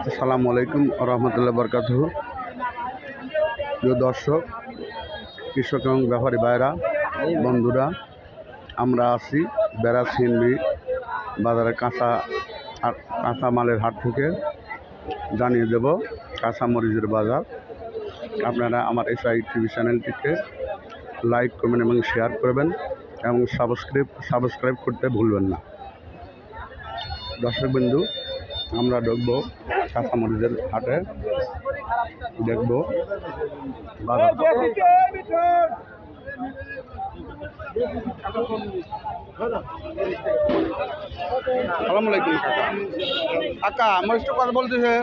আসসালামু আলাইকুম রহমতুল্লাহ বরকাতুহু। প্রিয় দর্শক, কৃষক এবং ব্যাপারী ভাইরা, বন্ধুরা, আমরা আছি বেড়া সিএনবি বাজারের কাঁচা মালের হাট থেকে জানিয়ে দেব কাঁচা মরিচের বাজার। আপনারা আমার এসআই টিভি চ্যানেলটিকে লাইক করবেন এবং শেয়ার করবেন এবং সাবস্ক্রাইব করতে ভুলবেন না। দর্শকবিন্দু, আমরা ঢুকবো কাঁচামরিচের হাটে, দেখব বাজার। আসসালামু আলাইকুম কাকা। কাকা, মরিচটা কত বলতেছে?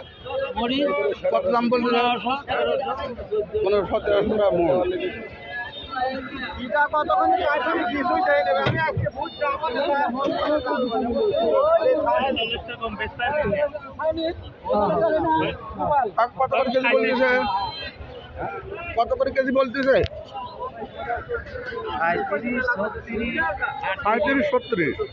কত দাম বলতেছে? 1500-1700 টাকা মন। কত করে কেজি বলতেছে? কত করে কেজি বলতেছে? 35-36।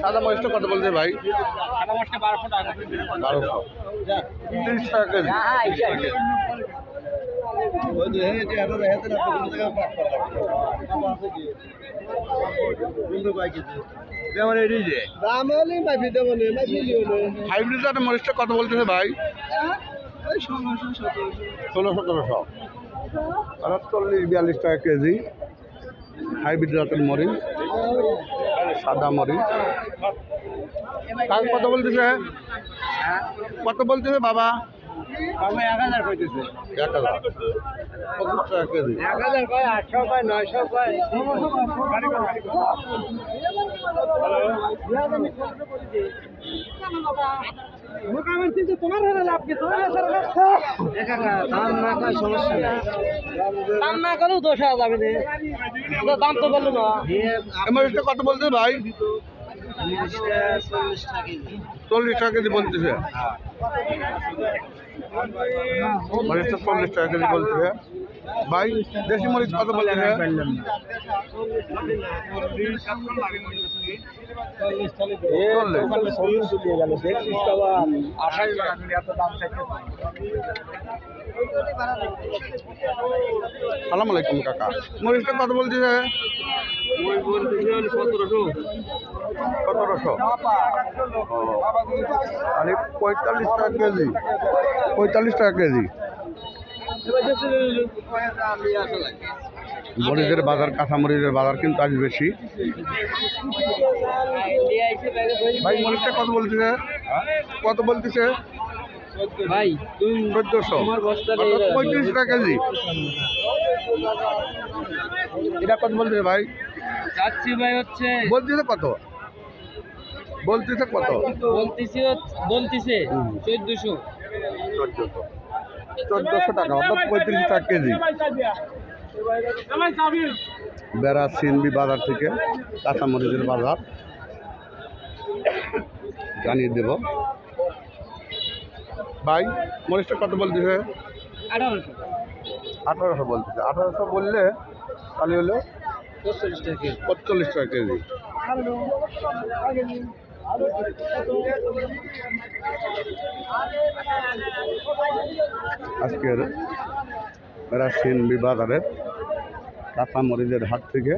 সাদা মরিচটা কত বলছে ভাই? 1200। 30 টাকা কেজি। হাইব্রিড জাতের মরিচটা কত বলতেছে ভাই? 1600-1700। 40-42 টাকা কেজি হাইব্রিড জাতের মরিচ, সাদা মরিচ। কাজ কত বলতেছে? কত বলতেছে বাবা? 1000 কইতেছে। 1000। 25 টাকা কেজি। 1000 কয়, 800 কয়, 900 কয়। তোমার হলে লাভ কি? তোমার দাম না কয় সমস্যা নেই, দাম না করেও দোষ হওয়া যাবে না। দাম তো বললো না। মরিচটা কত বলতে ভাই? 40 টাকা কেজি বলতেছে। মরিচটা 40 টাকা কেজি বলতেছে ভাই। দেশি মরিচ কত বলতেছে? আসসালামু আলাইকুম কাকা। মরিচটা কত বলতেছে? 1700। 45 টাকা কেজি। 45 টাকা কেজি। মরিচের বাজার, কাঁচামরিচের বাজার কিন্তু আজ বেশি। ভাই মরিচটা কত বলতেছে? কত বলতেছে ভাই? 1400। 35 টাকা কেজি। এটা কত বলতেছে ভাই? যাচ্ছি ভাই, হচ্ছে বলতেছে কত? বলতেছে কত? বলতেছে 1400। 1400 টাকা, অর্থাৎ 35 টাকা কেজি। বেড়া সিএনবি বাজার থেকে কাঁচামরিচের বাজার জানিয়ে দেব। ভাই মরিচটা কত বলতেছে? 1800। 1800 বলতেছে। 1800 বললে তাহলে হলো 45 টাকা কেজি। আজকের সিএনবি বাজারের কাঁচামরিচের হাট থেকে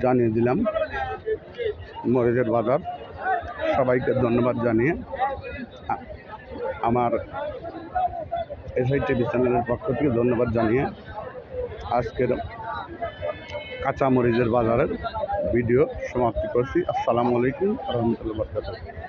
জানিয়ে দিলাম মরিচের বাজার। সবাইকে ধন্যবাদ জানিয়ে আমার এসআই টিভি চ্যানেলের পক্ষ থেকে ধন্যবাদ জানিয়ে আজকের কাঁচামরিচের বাজারের ভিডিও সমাপ্তি করছি। আসসালামু আলাইকুম রহমতুল্লাহ বরকাতুহু।